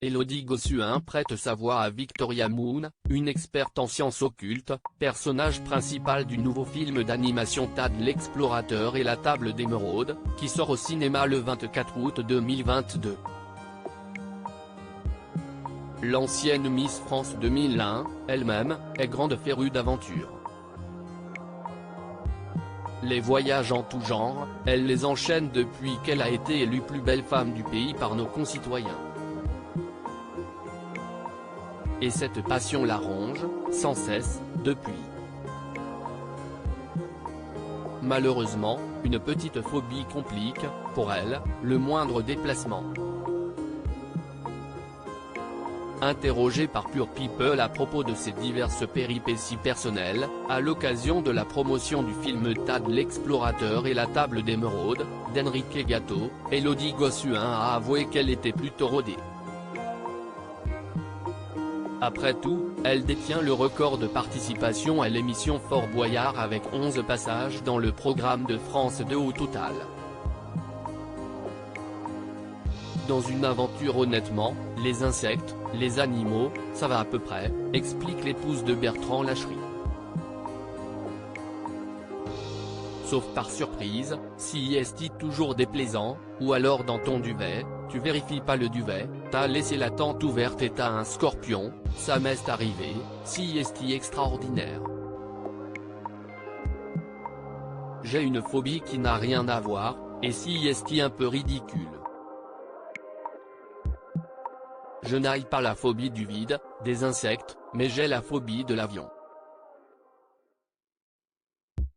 Élodie Gossuin prête sa voix à Victoria Moon, une experte en sciences occultes, personnage principal du nouveau film d'animation Tad l'explorateur et la table d'émeraude, qui sort au cinéma le 24 août 2022. L'ancienne Miss France 2001, elle-même, est grande férue d'aventure. Les voyages en tout genre, elle les enchaîne depuis qu'elle a été élue plus belle femme du pays par nos concitoyens. Et cette passion la ronge, sans cesse, depuis. Malheureusement, une petite phobie complique, pour elle, le moindre déplacement. Interrogée par Pure People à propos de ses diverses péripéties personnelles, à l'occasion de la promotion du film Tad l'explorateur et la table d'émeraude, d'Enrique Gatto, Élodie Gossuin a avoué qu'elle était plutôt rodée. Après tout, elle détient le record de participation à l'émission Fort Boyard avec 11 passages dans le programme de France 2 au total. Dans une aventure honnêtement, les insectes, les animaux, ça va à peu près, explique l'épouse de Bertrand Lacherie. Sauf par surprise, si est toujours déplaisant, ou alors dans ton duvet, tu vérifies pas le duvet, t'as laissé la tente ouverte et t'as un scorpion, ça m'est arrivé, si est extraordinaire. J'ai une phobie qui n'a rien à voir, et si est un peu ridicule. Je n'ai pas la phobie du vide, des insectes, mais j'ai la phobie de l'avion.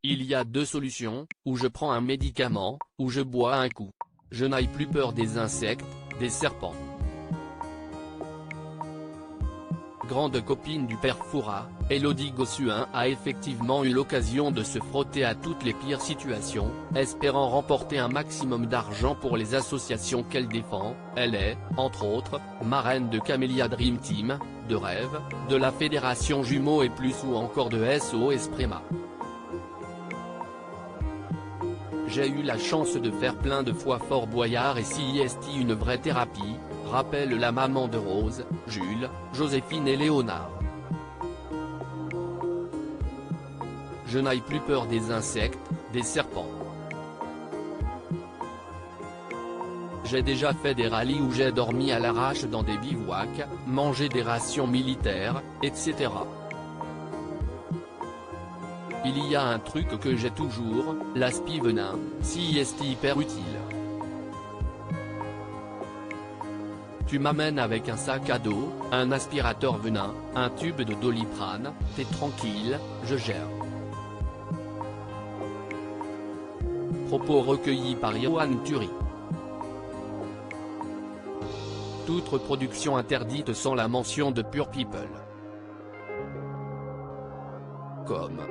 Il y a deux solutions, ou je prends un médicament, ou je bois un coup. Je n'ai plus peur des insectes, des serpents. Grande copine du père Fouras, Élodie Gossuin a effectivement eu l'occasion de se frotter à toutes les pires situations, espérant remporter un maximum d'argent pour les associations qu'elle défend. Elle est, entre autres, marraine de Camélia Dream Team, de Rêve, de la Fédération Jumeaux et Plus ou encore de SOS Préma. J'ai eu la chance de faire plein de fois Fort Boyard et si est une vraie thérapie, rappelle la maman de Rose, Jules, Joséphine et Léonard. Je n'ai plus peur des insectes, des serpents. J'ai déjà fait des rallyes où j'ai dormi à l'arrache dans des bivouacs, mangé des rations militaires, etc. Il y a un truc que j'ai toujours, l'aspi venin, si est hyper utile. Tu m'amènes avec un sac à dos, un aspirateur venin, un tube de Doliprane, t'es tranquille, je gère. Propos recueillis par Yoann Turi. Toute reproduction interdite sans la mention de Pure People. Comme